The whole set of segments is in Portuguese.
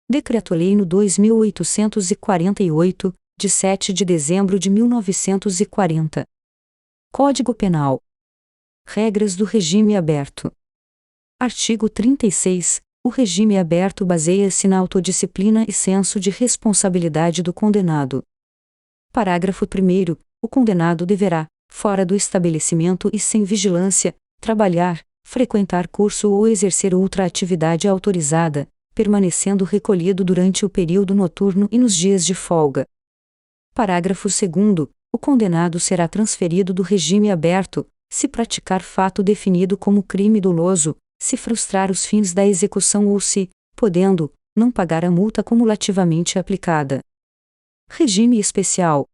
Decreto-Lei nº 2848, de 7 de dezembro de 1940. Código Penal. Regras do regime aberto. Artigo 36. O regime aberto baseia-se na autodisciplina e senso de responsabilidade do condenado. Parágrafo 1º. O condenado deverá, fora do estabelecimento e sem vigilância, trabalhar, frequentar curso ou exercer outra atividade autorizada, permanecendo recolhido durante o período noturno e nos dias de folga. Parágrafo 2º. O condenado será transferido do regime aberto, se praticar fato definido como crime doloso, se frustrar os fins da execução ou se, podendo, não pagar a multa cumulativamente aplicada. Regime especial.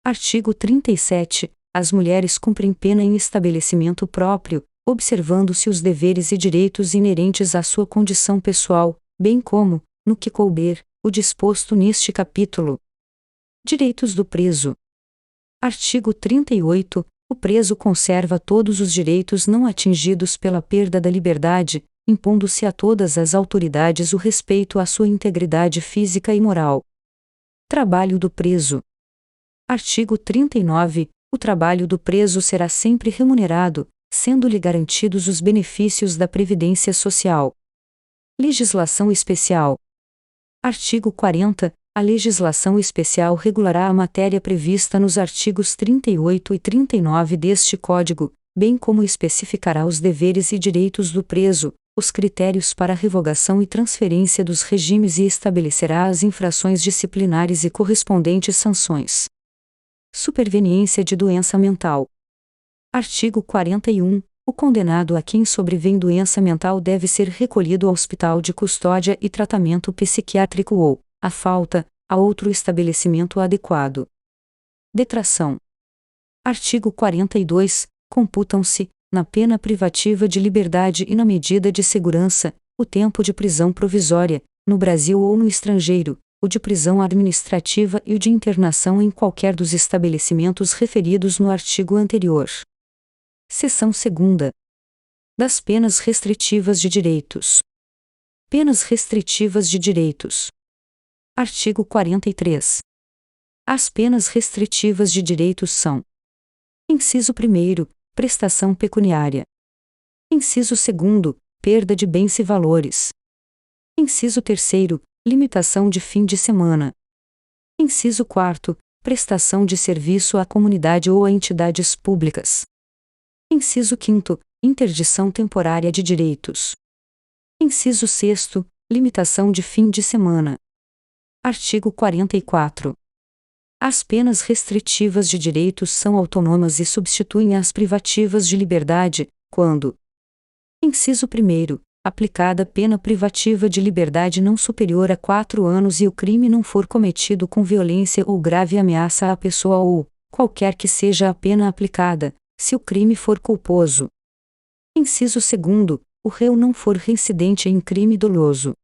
Artigo 37. As mulheres cumprem pena em estabelecimento próprio, observando-se os deveres e direitos inerentes à sua condição pessoal, bem como, no que couber, o disposto neste capítulo. Direitos do preso. Artigo 38. O preso conserva todos os direitos não atingidos pela perda da liberdade, impondo-se a todas as autoridades o respeito à sua integridade física e moral. Trabalho do preso. Artigo 39. O trabalho do preso será sempre remunerado, sendo-lhe garantidos os benefícios da Previdência Social. Legislação especial. Artigo 40. A legislação especial regulará a matéria prevista nos artigos 38 e 39 deste Código, bem como especificará os deveres e direitos do preso, os critérios para revogação e transferência dos regimes e estabelecerá as infrações disciplinares e correspondentes sanções. Superveniência de doença mental. Artigo 41. O condenado a quem sobrevém doença mental deve ser recolhido ao hospital de custódia e tratamento psiquiátrico ou, a falta, a outro estabelecimento adequado. Detração. Artigo 42. Computam-se, na pena privativa de liberdade e na medida de segurança, o tempo de prisão provisória, no Brasil ou no estrangeiro, o de prisão administrativa e o de internação em qualquer dos estabelecimentos referidos no artigo anterior. Seção 2ª. Das penas restritivas de direitos. Penas restritivas de direitos. Artigo 43. As penas restritivas de direitos são: inciso 1º, prestação pecuniária. Inciso 2º, perda de bens e valores. Inciso 3º, limitação de fim de semana. Inciso 4º, prestação de serviço à comunidade ou a entidades públicas. Inciso 5º, interdição temporária de direitos. Inciso 6º, limitação de fim de semana. Artigo 44. As penas restritivas de direitos são autônomas e substituem as privativas de liberdade, quando: inciso 1º, aplicada pena privativa de liberdade não superior a 4 anos e o crime não for cometido com violência ou grave ameaça à pessoa ou, qualquer que seja a pena aplicada, se o crime for culposo. Inciso 2º, o réu não for reincidente em crime doloso.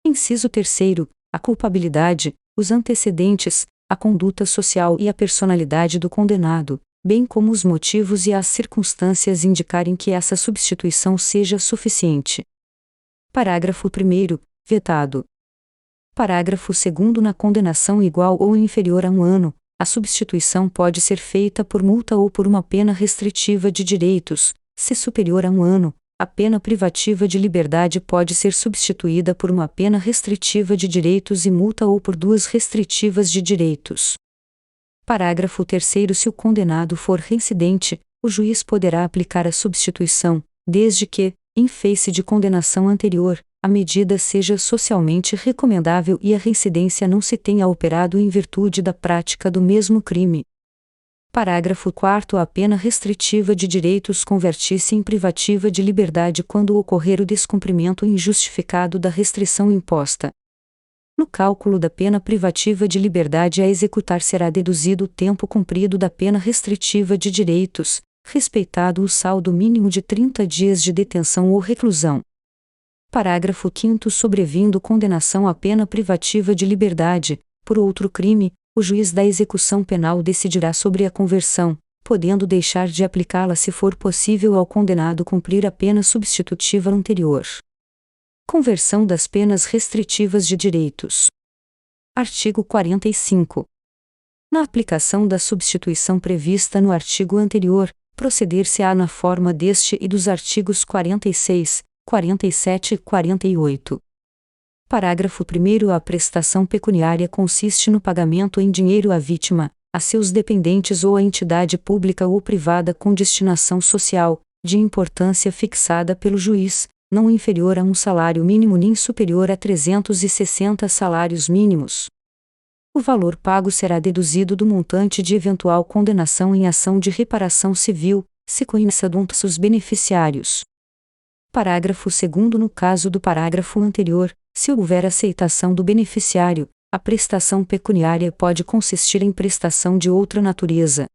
Inciso 3º, a culpabilidade, os antecedentes, a conduta social e a personalidade do condenado, bem como os motivos e as circunstâncias indicarem que essa substituição seja suficiente. Parágrafo 1º, vetado. Parágrafo 2º. Na condenação igual ou inferior a 1 ano, a substituição pode ser feita por multa ou por uma pena restritiva de direitos. Se superior a 1 ano, a pena privativa de liberdade pode ser substituída por uma pena restritiva de direitos e multa ou por 2 restritivas de direitos. Parágrafo 3º. Se o condenado for reincidente, o juiz poderá aplicar a substituição, desde que, em face de condenação anterior, a medida seja socialmente recomendável e a reincidência não se tenha operado em virtude da prática do mesmo crime. Parágrafo 4º. A pena restritiva de direitos converte-se em privativa de liberdade quando ocorrer o descumprimento injustificado da restrição imposta. No cálculo da pena privativa de liberdade a executar será deduzido o tempo cumprido da pena restritiva de direitos, respeitado o saldo mínimo de 30 dias de detenção ou reclusão. Parágrafo 5º. Sobrevindo condenação à pena privativa de liberdade, por outro crime, o juiz da execução penal decidirá sobre a conversão, podendo deixar de aplicá-la se for possível ao condenado cumprir a pena substitutiva anterior. Conversão das penas restritivas de direitos. Artigo 45. Na aplicação da substituição prevista no artigo anterior, proceder-se-á na forma deste e dos artigos 46, 47 e 48. Parágrafo 1º. A prestação pecuniária consiste no pagamento em dinheiro à vítima, a seus dependentes ou à entidade pública ou privada com destinação social, de importância fixada pelo juiz, não inferior a um salário mínimo nem superior a 360 salários mínimos. O valor pago será deduzido do montante de eventual condenação em ação de reparação civil, se coincidentes os beneficiários. Parágrafo 2º. No caso do parágrafo anterior, se houver aceitação do beneficiário, a prestação pecuniária pode consistir em prestação de outra natureza.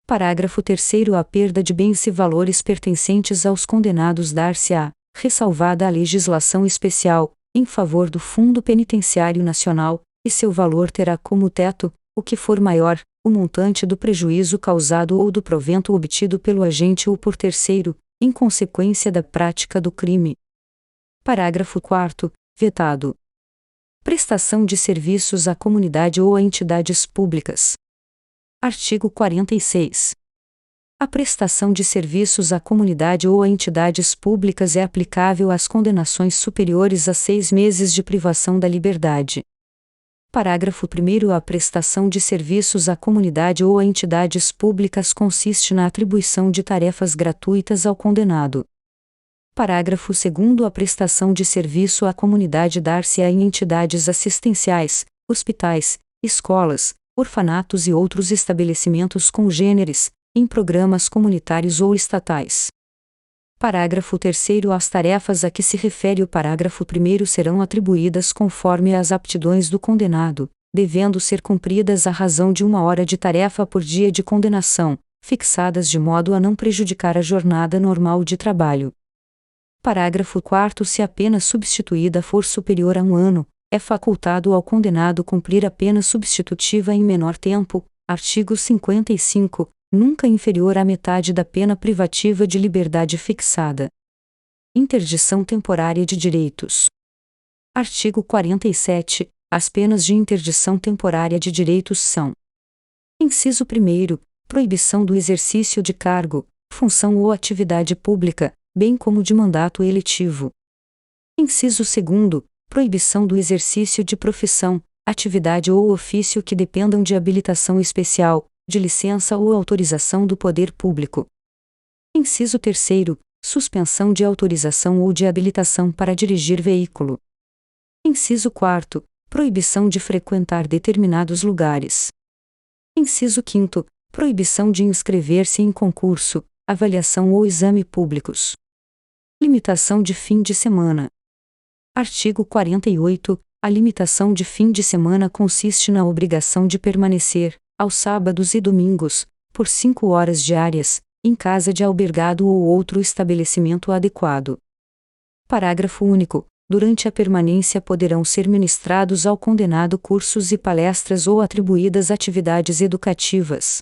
Parágrafo 3º. A perda de bens e valores pertencentes aos condenados dar-se-á, ressalvada a legislação especial, em favor do Fundo Penitenciário Nacional, e seu valor terá como teto, o que for maior, o montante do prejuízo causado ou do provento obtido pelo agente ou por terceiro, em consequência da prática do crime. Parágrafo 4º. Vetado. Prestação de serviços à comunidade ou a entidades públicas. Artigo 46. A prestação de serviços à comunidade ou a entidades públicas é aplicável às condenações superiores a 6 meses de privação da liberdade. Parágrafo 1º. A prestação de serviços à comunidade ou a entidades públicas consiste na atribuição de tarefas gratuitas ao condenado. Parágrafo 2º. A prestação de serviço à comunidade dar-se-á em entidades assistenciais, hospitais, escolas, orfanatos e outros estabelecimentos congêneres, em programas comunitários ou estatais. Parágrafo 3º. As tarefas a que se refere o parágrafo 1º serão atribuídas conforme as aptidões do condenado, devendo ser cumpridas à razão de 1 hora de tarefa por dia de condenação, fixadas de modo a não prejudicar a jornada normal de trabalho. Parágrafo 4º. Se a pena substituída for superior a 1 ano, é facultado ao condenado cumprir a pena substitutiva em menor tempo. Artigo 55. Nunca inferior à metade da pena privativa de liberdade fixada. Interdição temporária de direitos. Artigo 47. As penas de interdição temporária de direitos são: inciso 1º, proibição do exercício de cargo, função ou atividade pública, bem como de mandato eletivo. Inciso 2º, proibição do exercício de profissão, atividade ou ofício que dependam de habilitação especial, de licença ou autorização do poder público. Inciso 3º, suspensão de autorização ou de habilitação para dirigir veículo. Inciso 4º, proibição de frequentar determinados lugares. Inciso 5º, proibição de inscrever-se em concurso, avaliação ou exame públicos. Limitação de fim de semana. Artigo 48. A limitação de fim de semana consiste na obrigação de permanecer, aos sábados e domingos, por 5 horas diárias, em casa de albergado ou outro estabelecimento adequado. Parágrafo único. Durante a permanência poderão ser ministrados ao condenado cursos e palestras ou atribuídas atividades educativas.